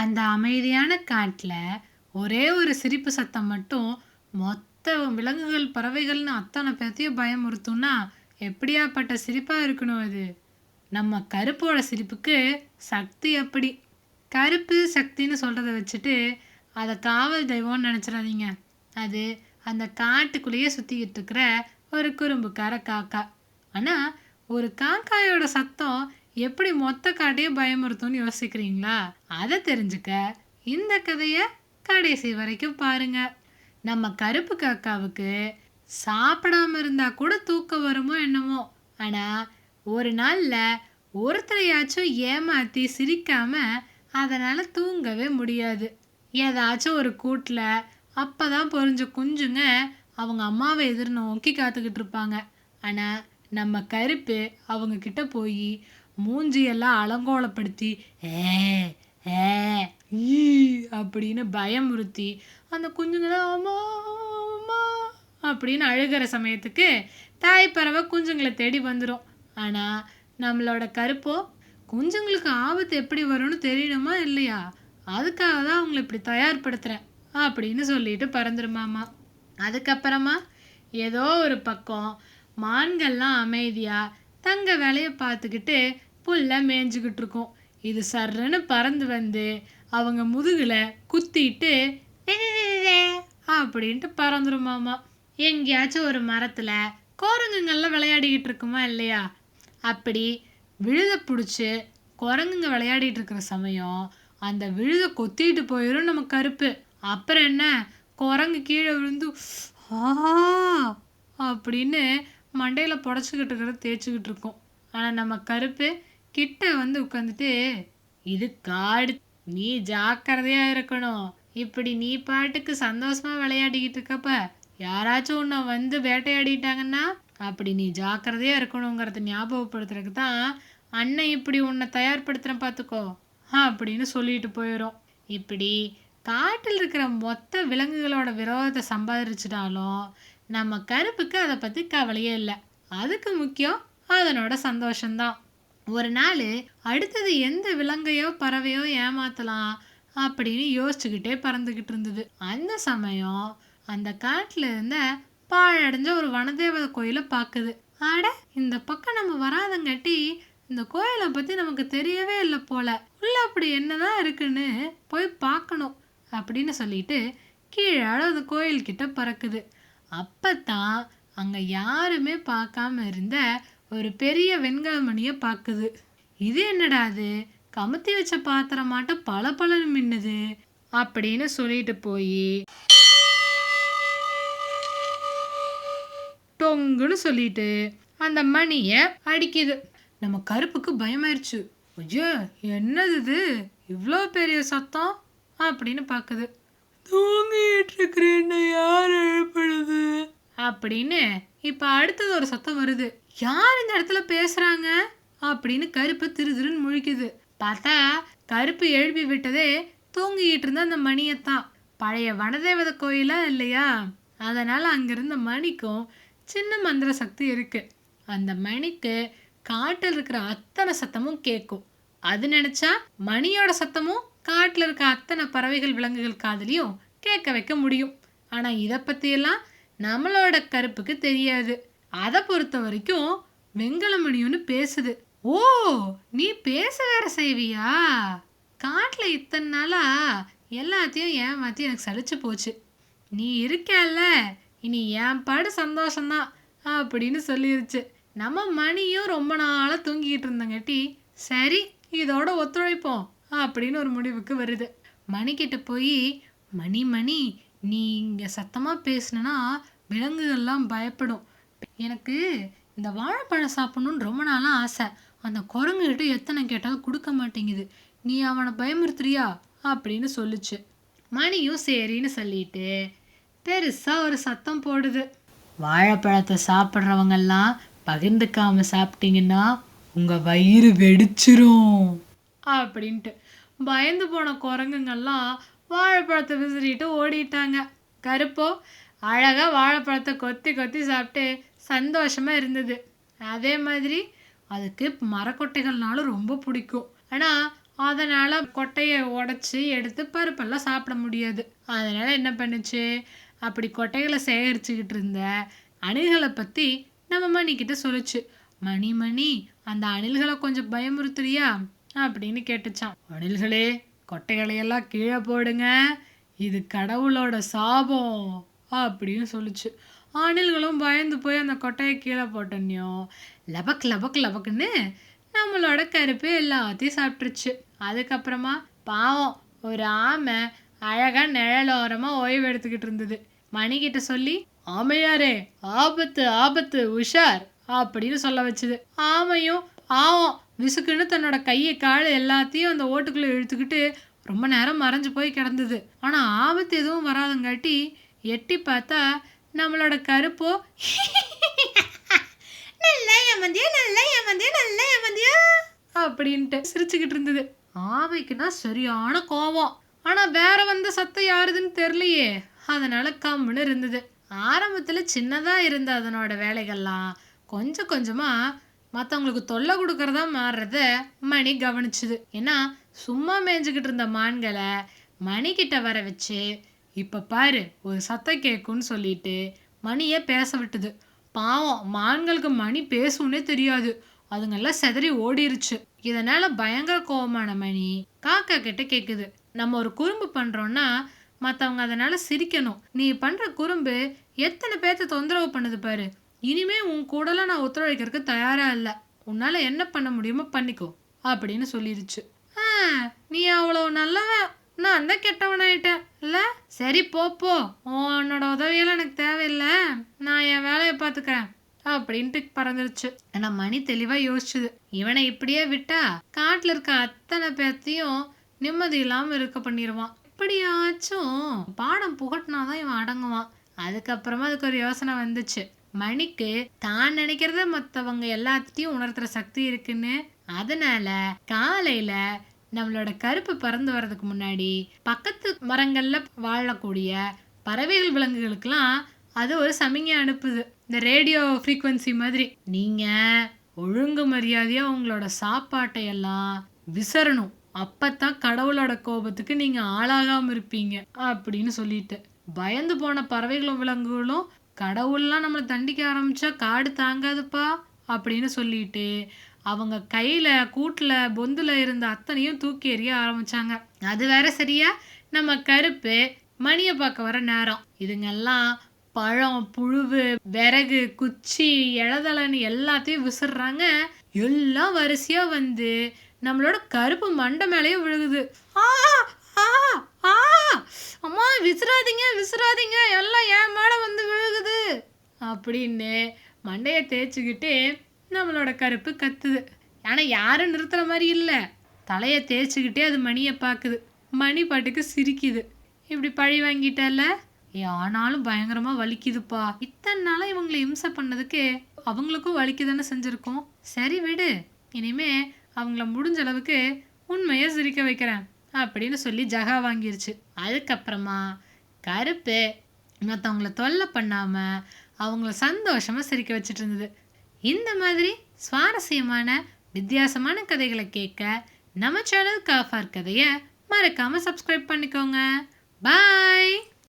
அந்த அமைதியான காட்டுல ஒரே ஒரு சிரிப்பு சத்தம் மட்டும் மொத்த விலங்குகள் பறவைகள்னு அத்தனை பேர்த்தையும் பயமுறுத்தும்னா எப்படியாப்பட்ட சிரிப்பா இருக்கணும் அது. நம்ம கருப்போட சிரிப்புக்கு சக்தி அப்படி. கருப்பு சக்தின்னு சொல்றத வச்சுட்டு அதை காவல் தெய்வம்னு நினச்சிடாதீங்க. அது அந்த காட்டுக்குள்ளேயே சுற்றிக்கிட்டு இருக்கிற ஒரு குறும்புக்கார காக்கா. ஆனால் ஒரு காக்காயோட சத்தம் எப்படி மொத்த காட்டையும் பயமுறுத்தும்னு யோசிக்கிறீங்களா? அதை தெரிஞ்சுக்க இந்த கதையை கடைசி வரைக்கும் பாருங்க. நம்ம கருப்பு காக்காவுக்கு சாப்பிடாம இருந்தா கூட தூக்கம் வருமோ என்னமோ. ஆனா ஒரு நாள்ல ஒருத்தரையாச்சும் ஏமாத்தி சிரிக்காம அதனால தூங்கவே முடியாது. ஏதாச்சும் ஒரு கூட்டில் அப்பதான் பொறிஞ்ச குஞ்சுங்க அவங்க அம்மாவை எதிர்நோக்கி காத்துக்கிட்டு இருப்பாங்க. ஆனா நம்ம கருப்பு அவங்க கிட்ட போய் மூஞ்சியெல்லாம் அலங்கோலப்படுத்தி ஏ ஏ ஈ அப்படின்னு பயமுறுத்தி அந்த குஞ்சுங்களை அம்மா அம்மா அப்படின்னு அழுகிற சமயத்துக்கு தாய் பறவை குஞ்சுங்களை தேடி வந்துடும். ஆனால் நம்மளோட கருப்போ குஞ்சுங்களுக்கு ஆபத்து எப்படி வரும்னு தெரியணுமா இல்லையா, அதுக்காக தான் அவங்களை இப்படி தயார்படுத்துகிறேன் அப்படின்னு சொல்லிட்டு பறந்துருமாமா. அதுக்கப்புறமா ஏதோ ஒரு பக்கம் மான்கள்லாம் அமைதியாக தங்க வேலையை பார்த்துக்கிட்டு புல்ல மேய்ஞ்சிக்கிட்டு இருக்கும். இது சர்றன்னு பறந்து வந்து அவங்க முதுகில் குத்திட்டு அப்படின்ட்டு பறந்துருமாமா. எங்கேயாச்சும் ஒரு மரத்தில் குரங்குங்கள்லாம் விளையாடிக்கிட்டு இருக்குமா இல்லையா, அப்படி விழுத பிடிச்சி குரங்குங்க விளையாடிட்டு இருக்கிற சமயம் அந்த விழுத கொத்திட்டு போயிடும் நம்ம கருப்பு. அப்புறம் என்ன, குரங்கு கீழே விழுந்து அப்படின்னு மண்டையில் புடச்சிக்கிட்டு இருக்கிறத தேய்ச்சிக்கிட்டு இருக்கோம். ஆனால் நம்ம கருப்பு கிட்ட வந்து உட்காந்துட்டு, இது காடு, நீ ஜாக்கிரதையா இருக்கணும். இப்படி நீ பாட்டுக்கு சந்தோஷமா விளையாடிக்கிட்டு இருக்கப்ப யாராச்சும் உன்னை வந்து வேட்டையாடிட்டாங்கன்னா அப்படி நீ ஜாக்கிரதையா இருக்கணுங்கிறத ஞாபகப்படுத்துறதுக்கு தான் அண்ணன் இப்படி உன்னை தயார்படுத்துகிறேன் பார்த்துக்கோ அப்படின்னு சொல்லிட்டு போயிடும். இப்படி காட்டில் இருக்கிற மொத்த விலங்குகளோட விரோதத்தை சம்பாதிச்சிட்டாலும் நம்ம கருப்புக்கு அதை பற்றி கவலையே இல்லை. அதுக்கு முக்கியம் அதனோட சந்தோஷம்தான். ஒரு நாள் அடுத்தது எந்த விலங்கையோ பறவையோ ஏமாத்தலாம் அப்படின்னு யோசிச்சுக்கிட்டே பறந்துக்கிட்டு இருந்தது. அந்த சமயம் அந்த காட்டில் இருந்த பாழடைஞ்ச ஒரு வனதேவதை கோயிலை பார்க்குது. ஆட, இந்த பக்கம் நம்ம வராதங்காட்டி இந்த கோயிலை பற்றி நமக்கு தெரியவே இல்லை போல, உள்ள அப்படி என்னதான் இருக்குன்னு போய் பார்க்கணும் அப்படின்னு சொல்லிட்டு கீழே அந்த கோயில்கிட்ட பறக்குது. அப்பத்தான் அங்கே யாருமே பார்க்காம இருந்த ஒரு பெரிய வெண்கல மணியை பார்க்குது. இது என்னடா அது, கமுத்தி வச்ச பாத்திரமாட்ட பல பலன்னு மின்னுது அப்படின்னு சொல்லிட்டு போய் டொங்குன்னு சொல்லிட்டு அந்த மணியை அடிக்குது. நம்ம கருப்புக்கு பயமாயிருச்சு. ஐயோ, என்னது இது, இவ்வளோ பெரிய சத்தம் அப்படின்னு பார்க்குது. தூங்கிட்டு இருக்கிறேன், யார் எழுப்புறது அப்படின்னு இப்போ அடுத்தது ஒரு சத்தம் வருது. யார் இந்த இடத்துல பேசுறாங்க அப்படின்னு கருப்பு திருதிருன்னு முழிக்குது. பார்த்தா கருப்பு எழுப்பி விட்டதே தூங்கிட்டு இருந்த அந்த மணியத்தான். பழைய வனதேவதை கோயிலா இல்லையா, அதனால அங்கிருந்த மணிக்கும் சின்ன மந்திர சக்தி இருக்கு. அந்த மணிக்கு காட்டில் இருக்கிற அத்தனை சத்தமும் கேட்கும். அது நினைச்சா மணியோட சத்தமும் காட்டில் இருக்க அத்தனை பறவைகள் விலங்குகள் காதலையும் கேட்க வைக்க முடியும். ஆனா இதை பத்தியெல்லாம் நம்மளோட கருப்புக்கு தெரியாது. அதை பொறுத்த வரைக்கும் வெண்கல மணி ஒன்று பேசுது. ஓ, நீ பேச வேற செய்வியா? காட்டுல இத்தனை நாளா எல்லாத்தையும் ஏமாத்தி எனக்கு சலிச்சு போச்சு. நீ இருக்கல்ல, இனி என் பாடு சந்தோஷம்தான் அப்படின்னு சொல்லிருச்சு. நம்ம மணியும் ரொம்ப நாளாக தூங்கிக்கிட்டு இருந்தங்காட்டி சரி இதோட ஒத்துழைப்போம் அப்படின்னு ஒரு முடிவுக்கு வருது. மணிக்கிட்ட போய், மணி மணி நீ இங்கே சத்தமாக பேசுனா விலங்குகள்லாம் பயப்படும். எனக்கு இந்த வாழைப்பழம் சாப்பிடணுன்னு ரொம்ப நாளாக ஆசை. அந்த குரங்குகிட்ட எத்தனை கேட்டாலும் கொடுக்க மாட்டேங்குது. நீ அவனை பயமுறுத்துறியா அப்படின்னு சொல்லுச்சு. மணியும் சரின்னு சொல்லிட்டு பெருசாக ஒரு சத்தம் போடுது. வாழைப்பழத்தை சாப்பிட்றவங்கெல்லாம் பகிர்ந்துக்காம சாப்பிட்டீங்கன்னா உங்கள் வயிறு வெடிச்சிரும் அப்படின்ட்டு. பயந்து போன குரங்குங்கள்லாம் வாழைப்பழத்தை விசிறிட்டு ஓடிட்டாங்க. கருப்போ அழகாக வாழைப்பழத்தை கொத்தி கொத்தி சாப்பிட்டு சந்தோஷமாக இருந்தது. அதே மாதிரி அதுக்கு மரக்கொட்டைகள்னாலும் ரொம்ப பிடிக்கும். ஆனால் அதனால கொட்டையை உடைச்சி எடுத்து பருப்பெல்லாம் சாப்பிட முடியாது. அதனால என்ன பண்ணுச்சு, அப்படி கொட்டைகளை சேகரிச்சுக்கிட்டு இருந்த அணில்களை பத்தி நம்ம மணிக்கிட்ட சொல்லுச்சு. மணி மணி அந்த அணில்களை கொஞ்சம் பயமுறுத்துறியா அப்படின்னு கேட்டுச்சான். அணில்களே, கொட்டைகளையெல்லாம் கீழே போடுங்க, இது கடவுளோட சாபம் அப்படின்னு சொல்லுச்சு. அணில்களும் பயந்து போய் அந்த கொட்டையை கீழே போட்டோன்னையும் லபக் லபக் லபக்குன்னு நம்மளோட கருப்பு எல்லாத்தையும் சாப்பிட்டுருச்சு. அதுக்கப்புறமா பாவம் ஒரு ஆமை அழகா நிழலோரமா ஓய்வு எடுத்துக்கிட்டு இருந்தது. மணிக்கிட்ட சொல்லி, ஆமையாரே ஆபத்து ஆபத்து உஷார் அப்படின்னு சொல்ல வச்சுது. ஆமையும் பாவம் விசுக்குன்னு தன்னோட கையை கால் எல்லாத்தையும் அந்த ஓட்டுக்குள்ள இழுத்துக்கிட்டு ரொம்ப நேரம் மறைஞ்சு போய் கிடந்தது. ஆனா ஆபத்து எதுவும் வராதங்காட்டி எட்டி பார்த்தா நம்மளோட கருப்போ நல்லா ஏமாந்தியா நல்லா ஏமாந்தியா நல்லா ஏமாந்தியா அப்படின்ட்டு சிரிச்சுக்கிட்டு இருந்தது. ஆமைக்குன்னா சரியான கோபம். ஆனா வேற வந்த சத்தம் யாருதுன்னு தெரியலையே, அதனால கம்முன்னு இருந்தது. ஆரம்பத்துல சின்னதா இருந்த அதனோட வேலைகள்லாம் கொஞ்சம் கொஞ்சமா மற்றவங்களுக்கு தொல்லை கொடுக்கறதா மாறுறத மணி கவனிச்சுது. ஏன்னா சும்மா மேய்ஞ்சுக்கிட்டு இருந்த மான்களை மணிக்கிட்ட வர வச்சு, இப்ப பாரு ஒரு சத்தம் கேட்கும்னு சொல்லிட்டு மணியை பேச விட்டுது. பாவம் மான்களுக்கு மணி பேசும்னே தெரியாது, அதுங்கெல்லாம் செதறி ஓடிருச்சு. இதனால பயங்கர கோபமான மணி காக்கா கிட்ட கேக்குது, நம்ம ஒரு குறும்பு பண்றோம்னா மற்றவங்க அதனால சிரிக்கணும். நீ பண்ற குறும்பு எத்தனை பேர்த்த தொந்தரவு பண்ணுது பாரு. இனிமே உன் கூடலாம் நான் ஒத்துழைக்கிறதுக்கு தயாரா இல்லை. உன்னால என்ன பண்ண முடியுமோ பண்ணிக்கோ அப்படின்னு சொல்லிருச்சு. நீ அவ்வளோ நல்லவன், நான் தான் கெட்டவனாயிட்டேன் இல்ல. சரி போ, உன்னோட உதவியெல்லாம் எனக்கு தேவையில்லை, நான் என் வேலையை பார்த்துக்கிறேன் அப்படின்ட்டு பறந்துருச்சு. ஆனா மணி தெளிவா யோசிச்சுது, இவனை இப்படியே விட்டா காட்டுல இருக்க அத்தனை பேர்த்தையும் நிம்மதி இல்லாம இருக்க பண்ணிடுவான். எப்படியாச்சும் பாடம் புகட்டினாதான் இவன் அடங்குவான். அதுக்கப்புறமா அதுக்கு ஒரு யோசனை வந்துச்சு. மணிக்கு தான் நினைக்கிறத மற்றவங்க எல்லாத்தையும் உணர்த்துற சக்தி இருக்குன்னு. அதனால காலையில நம்மளோட கருப்பு பறந்து வர்றதுக்கு முன்னாடி பக்கத்து மரங்கள்ல வாழக்கூடிய பறவைகள் விலங்குகளுக்கெல்லாம் அது ஒரு சமிங்கை அனுப்புது, இந்த ரேடியோ ஃப்ரீக்வன்சி மாதிரி. நீங்க ஒழுங்கு மரியாதையா உங்களோட சாப்பாட்டை எல்லாம் விசரணும், அப்பத்தான் கடவுளோட கோபத்துக்கு நீங்க ஆளாகாம இருப்பீங்க அப்படின்னு சொல்லிட்டு. பயந்து போன பறவைகளும் விலங்குகளும் கடவுள்லாம் நம்மளை தண்டிக்க ஆரம்பிச்சா காடு தாங்காதுப்பா அப்படின்னு சொல்லிட்டு அவங்க கையில கூட்டுல பொந்துல இருந்த அத்தனையும் தூக்கி எறிய ஆரம்பிச்சாங்க. அது வேற சரியா நம்ம கருப்பு மணியை பார்க்க வர நேரம். இதுங்கெல்லாம் பழம் புழுவு விறகு குச்சி இளதலன்னு எல்லாத்தையும் விசிறாங்க. எல்லாம் வரிசையா வந்து நம்மளோட கருப்பு மண்டை மேலேயும் விழுகுது. அம்மா விசிறாதீங்க எல்லாம் என் மேல வந்து விழுகுது அப்படின்னு மண்டைய தேய்ச்சிக்கிட்டு நம்மளோட கருப்பு கத்துது. ஆனா யாரும் நிறுத்துற மாதிரி இல்லை, தலையை தேய்ச்சிக்கிட்டே அது மணியை பார்க்குது. மணி பாட்டுக்கு சிரிக்குது, இப்படி பழி வாங்கிட்டல. ஆனாலும் பயங்கரமா வலிக்குதுப்பா. இத்தனை நாளா இவங்களை இம்சை பண்ணதுக்கு அவங்களுக்கும் வலிக்குதானே செஞ்சிருக்கோம். சரி விடு, இனிமே அவங்கள முடிஞ்ச அளவுக்கு உண்மையை சிரிக்க வைக்கிறேன் அப்படின்னு சொல்லி ஜகா வாங்கிருச்சு. அதுக்கப்புறமா கருப்பு மற்றவங்கள தொல்லை பண்ணாம அவங்கள சந்தோஷமா சிரிக்க வச்சுட்டு இருந்தது. இந்த மாதிரி சுவாரஸ்யமான வித்தியாசமான கதைகளை கேட்க நம்ம சேனல் காஃபார் கதையை மறக்காம சப்ஸ்கிரைப் பண்ணிக்கோங்க. பாய்.